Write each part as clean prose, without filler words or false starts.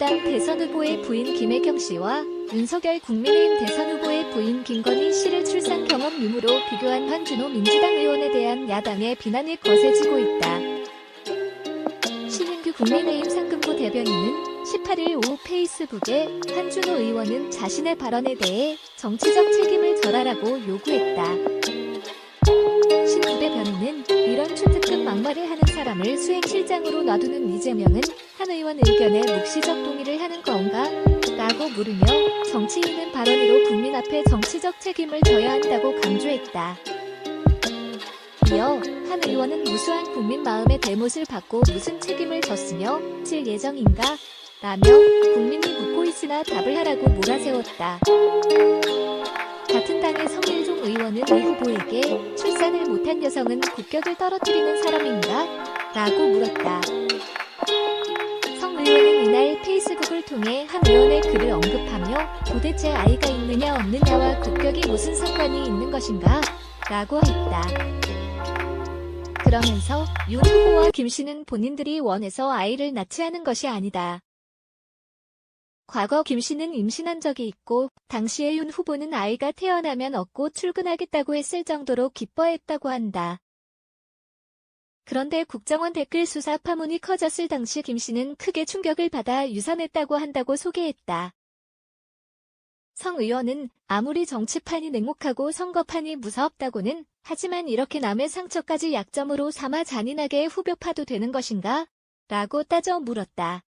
민주당 대선 후보의 부인 김혜경 씨와 윤석열 국민의힘 대선 후보의 부인 김건희 씨를 출산 경험 유무로 비교한 한준호 민주당 의원에 대한 야당의 비난이 거세지고 있다. 신인규 국민의힘 상근부 대변인은 18일 오후 페이스북에 한준호 의원은 자신의 발언에 대해 정치적 책임을 져라라고 요구했다. 신부 대변인은 이런 초특급 막말을 하는 사람을 수행실장으로 놔두는 이재명은 한 의원 의견에 묵시적 동의를 하는 건가? 라고 물으며 정치인은 발언으로 국민 앞에 정치적 책임을 져야 한다고 강조했다. 이어 한 의원은 무수한 국민 마음의 대못을 받고 무슨 책임을 졌으며 질 예정인가? 라며 국민이 묻고 있으나 답을 하라고 몰아세웠다. 같은 당의 성일종 의원은 이 후보에게 출산을 못한 여성은 국격을 떨어뜨리는 사람인가? 라고 물었다. 성 의원은 이날 페이스북을 통해 한 의원의 글을 언급하며 도대체 아이가 있느냐 없느냐와 국격이 무슨 상관이 있는 것인가? 라고 했다. 그러면서 윤 후보와 김 씨는 본인들이 원해서 아이를 낳지 않은 것이 아니다. 과거 김 씨는 임신한 적이 있고 당시에 윤 후보는 아이가 태어나면 얻고 출근하겠다고 했을 정도로 기뻐했다고 한다. 그런데 국정원 댓글 수사 파문이 커졌을 당시 김 씨는 크게 충격을 받아 유산했다고 한다고 소개했다. 성 의원은 아무리 정치판이 냉혹하고 선거판이 무섭다고는 하지만 이렇게 남의 상처까지 약점으로 삼아 잔인하게 후벼파도 되는 것인가? 라고 따져 물었다.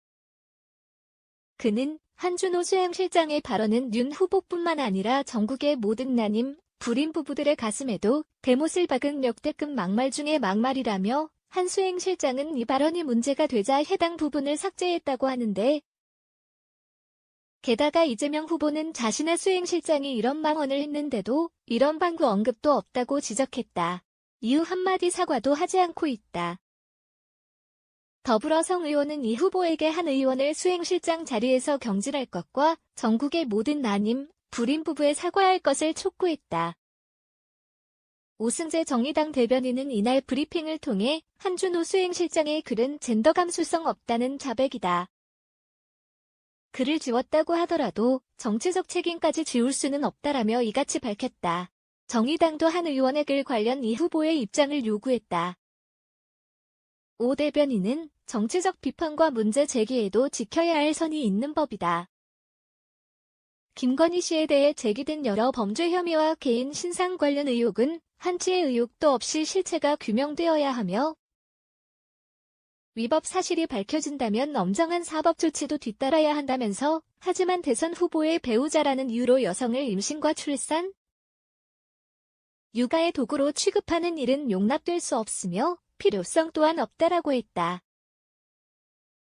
그는 한준호 수행실장의 발언은 윤 후보뿐만 아니라 전국의 모든 난임, 불임 부부들의 가슴에도 대못을 박은 역대급 막말 중의 막말이라며 한 수행실장은 이 발언이 문제가 되자 해당 부분을 삭제했다고 하는데 게다가 이재명 후보는 자신의 수행실장이 이런 망언을 했는데도 이런 방구 언급도 없다고 지적했다. 이후 한마디 사과도 하지 않고 있다. 더불어 성 의원은 이 후보에게 한 의원을 수행실장 자리에서 경질할 것과 전국의 모든 난임, 불임 부부에 사과할 것을 촉구했다. 오승재 정의당 대변인은 이날 브리핑을 통해 한준호 수행실장의 글은 젠더 감수성 없다는 자백이다. 글을 지웠다고 하더라도 정치적 책임까지 지울 수는 없다라며 이같이 밝혔다. 정의당도 한 의원의 글 관련 이 후보의 입장을 요구했다. 오 대변인은 정치적 비판과 문제 제기에도 지켜야 할 선이 있는 법이다. 김건희 씨에 대해 제기된 여러 범죄 혐의와 개인 신상 관련 의혹은 한치의 의혹도 없이 실체가 규명되어야 하며 위법 사실이 밝혀진다면 엄정한 사법 조치도 뒤따라야 한다면서 하지만 대선 후보의 배우자라는 이유로 여성을 임신과 출산, 육아의 도구로 취급하는 일은 용납될 수 없으며 필요성 또한 없다라고 했다.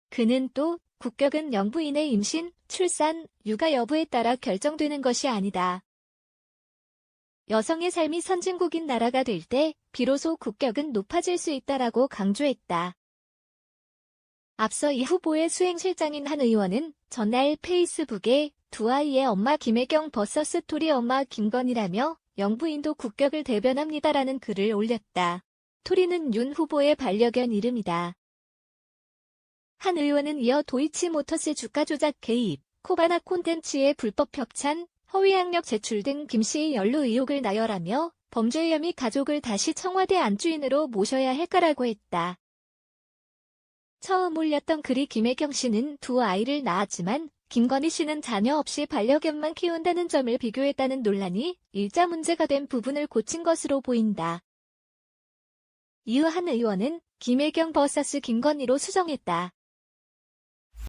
그는 또 국격은 영부인의 임신, 출산, 육아 여부에 따라 결정되는 것이 아니다. 여성의 삶이 선진국인 나라가 될 때 비로소 국격은 높아질 수 있다라고 강조했다. 앞서 이 후보의 수행실장인 한 의원은 전날 페이스북에 두 아이의 엄마 김혜경 vs 스토리 엄마 김건희라며 영부인도 국격을 대변합니다라는 글을 올렸다. 토리는 윤 후보의 반려견 이름이다. 한 의원은 이어 도이치모터스 주가 조작 개입, 코바나 콘텐츠의 불법 협찬, 허위 학력 제출 등 김 씨의 연루 의혹을 나열하며 범죄 혐의 가족을 다시 청와대 안주인으로 모셔야 할 거라고 했다. 처음 올렸던 글이 김혜경 씨는 두 아이를 낳았지만 김건희 씨는 자녀 없이 반려견만 키운다는 점을 비교했다는 논란이 일자 문제가 된 부분을 고친 것으로 보인다. 이후 한 의원은 김혜경 vs 김건희로 수정했다.